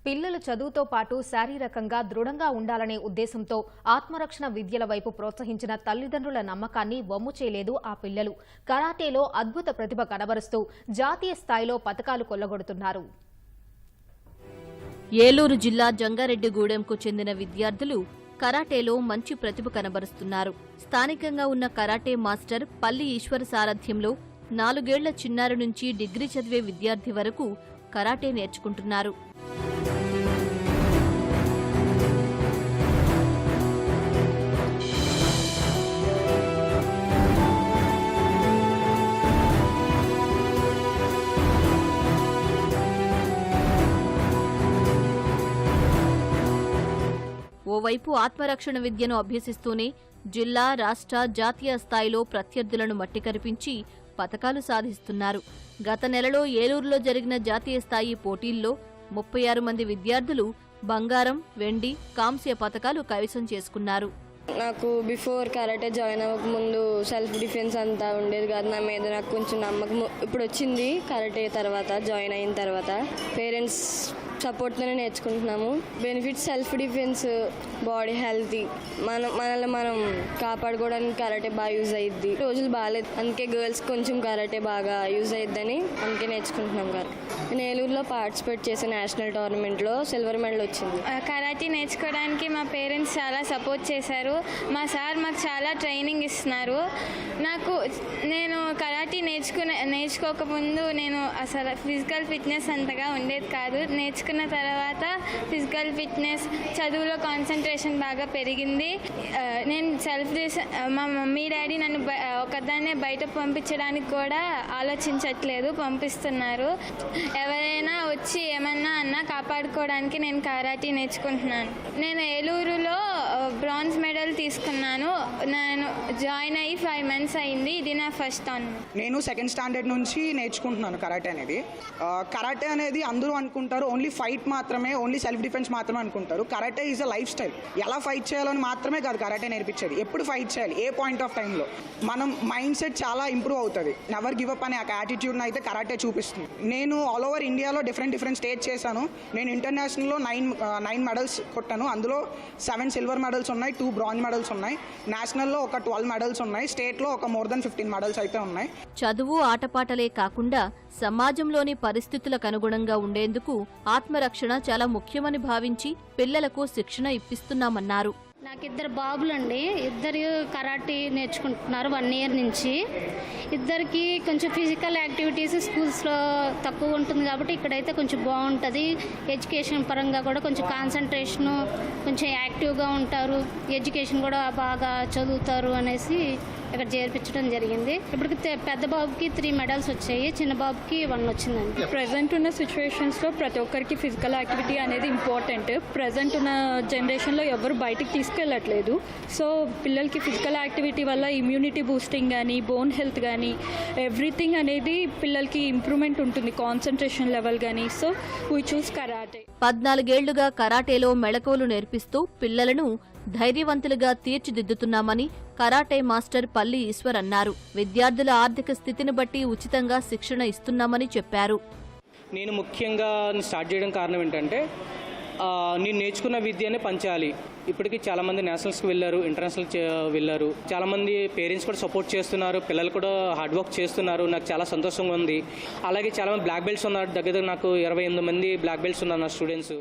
పిల్లలు చదువుతో పాటు శారీరకంగా దృఢంగా ఉండాలనే ఉద్దేశంతో ఆత్మరక్షణ విద్యల వైపు ప్రోత్సహించిన తల్లిదండ్రుల నమ్మకాన్ని వమ్ము చేయలేదు ఆ పిల్లలు. కరాటేలో అద్భుత ప్రతిభ కనబరుస్తూ జాతీయ స్థాయిలో పతకాలు కొల్లగొడుతున్నారు. ఏలూరు జిల్లా జంగారెడ్డిగూడెంకు చెందిన విద్యార్థులు కరాటేలో మంచి ప్రతిభ కనబరుస్తున్నారు. స్థానికంగా ఉన్న కరాటే మాస్టర్ పల్లి ఈశ్వర్ సారథ్యంలో 4 ఏళ్ల చిన్నారి నుంచి డిగ్రీ చదివే విద్యార్థి వరకు కరాటే నేర్చుకుంటున్నారు. ఓవైపు ఆత్మరక్షణ విద్యను అభ్యసిస్తూనే జిల్లా, రాష్ట్ర, జాతీయ స్థాయిలో ప్రత్యర్థులను మట్టికరిపించి పతకాలు సాధిస్తున్నారు. గత నెలలో ఏలూరులో జరిగిన జాతీయ స్థాయి పోటీల్లో 36 మంది విద్యార్థులు బంగారం, వెండి, కాంస్య పతకాలు కైవసం చేసుకున్నారు. నాకు బిఫోర్ కరాటే జాయిన్ అవ్వక ముందు సెల్ఫ్ డిఫెన్స్ అంతా ఉండేది కాదు. నా మీద నాకు కొంచెం నమ్మకం ఇప్పుడు వచ్చింది. కరాటే తర్వాత జాయిన్ అయిన తర్వాత పేరెంట్స్ సపోర్ట్తోనే నేర్చుకుంటున్నాము. Benefits self defence, body healthy, మనల్ని మనం కాపాడుకోవడానికి కరాటే బాగా యూజ్ అయ్యిద్ది. రోజులు బాగాలేదు, అందుకే గర్ల్స్ కొంచెం కరాటే బాగా యూజ్ అయ్యిద్దని అందుకే నేర్చుకుంటున్నాం. నేను ఏలూరులో పార్టిసిపేట్ చేసే నేషనల్ టోర్నమెంట్లో సిల్వర్ మెడల్ వచ్చింది. కరాటే నేర్చుకోవడానికి మా పేరెంట్స్ చాలా సపోర్ట్ చేశారు. మా సార్ మాకు చాలా ట్రైనింగ్ ఇస్తున్నారు. నేను కరాటే నేర్చుకోకముందు నేను అసలు ఫిజికల్ ఫిట్నెస్ అంతగా ఉండేది కాదు. నేర్చుకున్న తర్వాత ఫిజికల్ ఫిట్నెస్, చదువులో కాన్సన్ట్రేషన్ బాగా పెరిగింది. నేను మా మమ్మీ డాడీ నన్ను ఒకదాన్నే బయట పంపించడానికి కూడా ఆలోచించట్లేదు, పంపిస్తున్నారు. ఎవరైనా వచ్చి ఏమన్నా అన్నా కాపాడుకోవడానికి నేను కరాటే నేర్చుకుంటున్నాను. నేను ఏలూరులో బ్రాంజ్ మెడల్ తీసుకున్నాను. నేను జాయిన్ అయ్యి 5 months అయింది. ఇది నా ఫస్ట్ టోర్నమెంట్. నేను 2nd స్టాండర్డ్ నుంచి నేర్చుకుంటున్నాను కరాటే అనేది. కరాటే అనేది అందరూ అనుకుంటారు ఓన్లీ ఫైట్ మాత్రమే, ఓన్లీ సెల్ఫ్ డిఫెన్స్ మాత్రమే అనుకుంటారు. Karate is a life style. ఎలా ఫైట్ చేయాలని మాత్రమే కాదు కరాటే నేర్పించేది. ఎప్పుడు ఫైట్ చేయాలి, ఏ పాయింట్ ఆఫ్ టైంలో మనం మైండ్ సెట్ చాలా ఇంప్రూవ్ అవుతుంది. నెవర్ గివ్ అప్ అనే యాటిట్యూడ్ని అయితే కరాటే చూపిస్తుంది. నేను ఆల్ ఓవర్ ఇండియాలో డిఫరెంట్ స్టేట్ చేశాను. నేను ఇంటర్నేషనల్లో 9 మెడల్స్ కొట్టాను. అందులో 7 సిల్వర్ మెడల్స్ ఉన్నాయి, 2 బ్రాంజ్ మెడల్స్ ఉన్నాయి. నేషనల్లో ఒక 12 మెడల్స్ ఉన్నాయి. స్టేట్లో ఒక more than 15 మెడల్స్ అయితే ఉన్నాయి. చదువు, ఆటపాటలే కాకుండా సమాజంలోని పరిస్థితులకు అనుగుణంగా ఉండేందుకు ఆత్మరక్షణ చాలా ముఖ్యమని భావించి పిల్లలకు శిక్షణ ఇప్పిస్తున్నామన్నారు. నాకు 2 బాబులండి. ఇద్దరు కరాటే నేర్చుకుంటున్నారు 1 year నుంచి. ఇద్దరికి కొంచెం ఫిజికల్ యాక్టివిటీస్ స్కూల్స్లో తక్కువ ఉంటుంది కాబట్టి ఇక్కడైతే కొంచెం బాగుంటుంది. ఎడ్యుకేషన్ పరంగా కూడా కొంచెం కాన్సన్ట్రేషను, కొంచెం యాక్టివ్గా ఉంటారు. ఎడ్యుకేషన్ కూడా బాగా చదువుతారు అనేసి ఇక్కడ చేర్పించడం జరిగింది. ఇప్పటికి పెద్ద బాబుకి 3 మెడల్స్ వచ్చాయి, చిన్న బాబుకి 1 వచ్చిందండి. ప్రజెంట్ ఉన్న సిచ్యువేషన్స్లో ప్రతి ఒక్కరికి ఫిజికల్ యాక్టివిటీ అనేది ఇంపార్టెంట్. ప్రజెంట్ ఉన్న జనరేషన్లో ఎవరు బయటికి తీసుకెళ్ళట్లేదు. సో పిల్లలకి ఫిజికల్ యాక్టివిటీ వల్ల ఇమ్యూనిటీ బూస్టింగ్ కానీ, బోన్ హెల్త్ కానీ, ఎవ్రీథింగ్ అనేది పిల్లలకి ఇంప్రూవ్మెంట్ ఉంటుంది, కాన్సన్ట్రేషన్ లెవెల్ కానీ. So we choose karate. 14 ఏళ్లుగా కరాటేలో మెళకువలు నేర్పిస్తూ పిల్లలను ధైర్యవంతులుగా తీర్చిదిద్దుతున్నామని కరాటే మాస్టర్ పల్లి ఈశ్వర్ అన్నారు. విద్యార్థుల ఆర్థిక స్థితిని బట్టి ఉచితంగా శిక్షణ ఇస్తున్నామని చెప్పారు. నేను ముఖ్యంగా స్టార్ట్ చేయడం కారణం ఏంటంటే నేను నేర్చుకున్న విద్యనే పంచాలి. ఇప్పటికీ చాలామంది నేషనల్స్కి వెళ్ళారు, ఇంటర్నేషనల్కి వెళ్ళారు. చాలామంది పేరెంట్స్ కూడా సపోర్ట్ చేస్తున్నారు, పిల్లలు కూడా హార్డ్ వర్క్ చేస్తున్నారు. నాకు చాలా సంతోషంగా ఉంది. అలాగే చాలామంది బ్లాక్ బెల్ట్స్ ఉన్నారు. దగ్గర నాకు 28 మంది బ్లాక్ బెల్ట్స్ ఉన్నారు నా స్టూడెంట్స్.